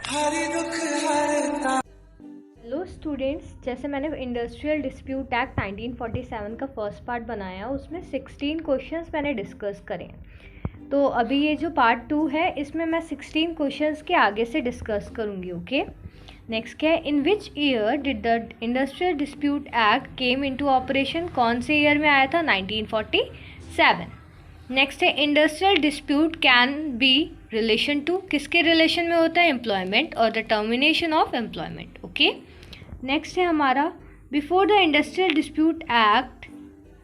Hello students, जैसे मैंने industrial dispute act 1947 का फर्स्ट पार्ट बनाया, उसमें 16 क्वेश्चंस मैंने डिस्कस करे। तो अभी ये जो पार्ट 2 है, इसमें मैं 16 क्वेश्चंस के आगे से डिस्कस करूँगी। ओके, नेक्स्ट क्या है, in which year did the industrial dispute act came into operation? कौन से ईयर में आया था? 1947। नेक्स्ट है, industrial dispute can be relation to, किसके रिलेशन में होता है? एम्प्लॉयमेंट और the termination of employment. Okay, next है हमारा, before the industrial dispute act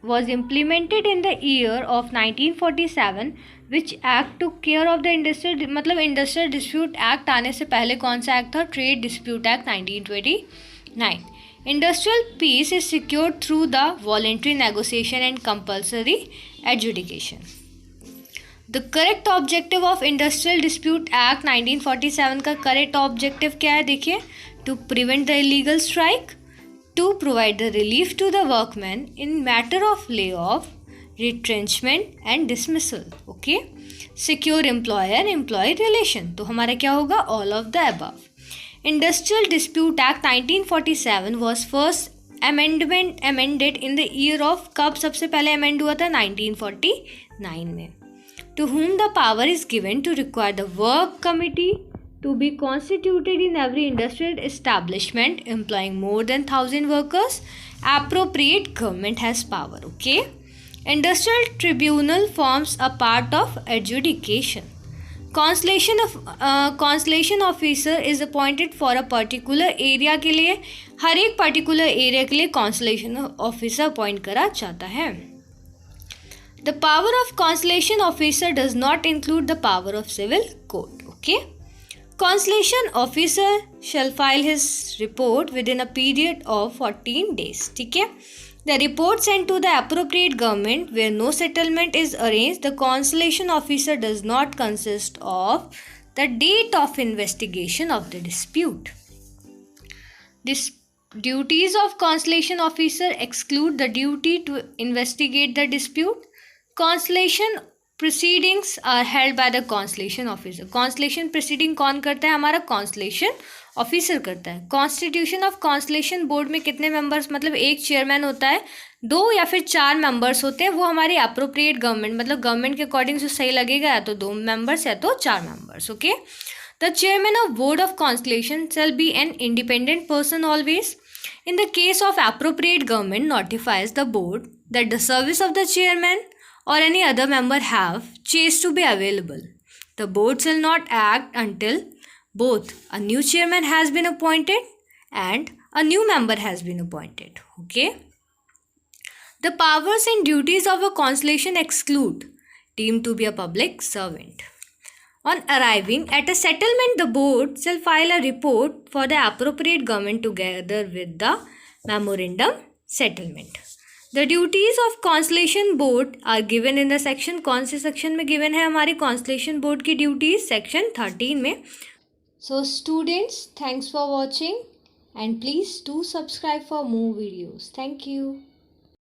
was implemented in the year of 1947, which act took care of the industrial, मतलब industrial dispute act आने से पहले कौन सा एक्ट था? Trade dispute act 1929. Industrial peace is secured through the voluntary negotiation and compulsory adjudication. The correct objective of industrial dispute act 1947 का correct objective क्या है? देखिए, to prevent the illegal strike, to provide the relief to the workmen in matter of layoff, retrenchment and dismissal. Okay, secure employer-employee relation. तो हमारा क्या होगा? all of the above. Industrial Dispute Act 1947 was first amended in the year of, कब सबसे पहले amend हुआ था? 1949 में. To whom the power is given to require the work committee to be constituted in every industrial establishment employing more than 1,000 workers. Appropriate government has power. Okay, industrial tribunal forms a part of adjudication. Constellation officer is appointed for a particular area के लिए, हर एक particular area के लिए constellation officer appoint करा जाता है. The power of constellation officer does not include the power of civil court. Okay, Constellation officer shall file his report within a period of 14 days. ठीक है, the report sent to the appropriate government where no settlement is arranged. The constellation officer does not consist of the date of investigation of the dispute. This duties of constellation officer exclude the duty to investigate the dispute. Constellation proceedings are held by the constellation officer. constellation proceeding कौन करता है? हमारा constellation officer करता है. constitution of constellation board में कितने members, मतलब एक chairman होता है, 2 या फिर 4 members होते हैं. वो हमारी appropriate government, मतलब government के according जो सही लगेगा, या तो 2 members या तो 4 members. Okay, the chairman of board of constellation shall be an independent person always. In the case of appropriate government notifies the board that the service of the chairman or any other member have ceased to be available, the board shall not act until both a new chairman has been appointed and a new member has been appointed. Okay, the powers and duties of a constellation exclude deemed to be a public servant. On arriving at a settlement, the board shall file a report for the appropriate government together with the memorandum settlement. The duties of constellation board are given in the section, कौन से section में given है हमारी constellation board की duties? section 13 में. So students, thanks for watching and please do subscribe for more videos. Thank you.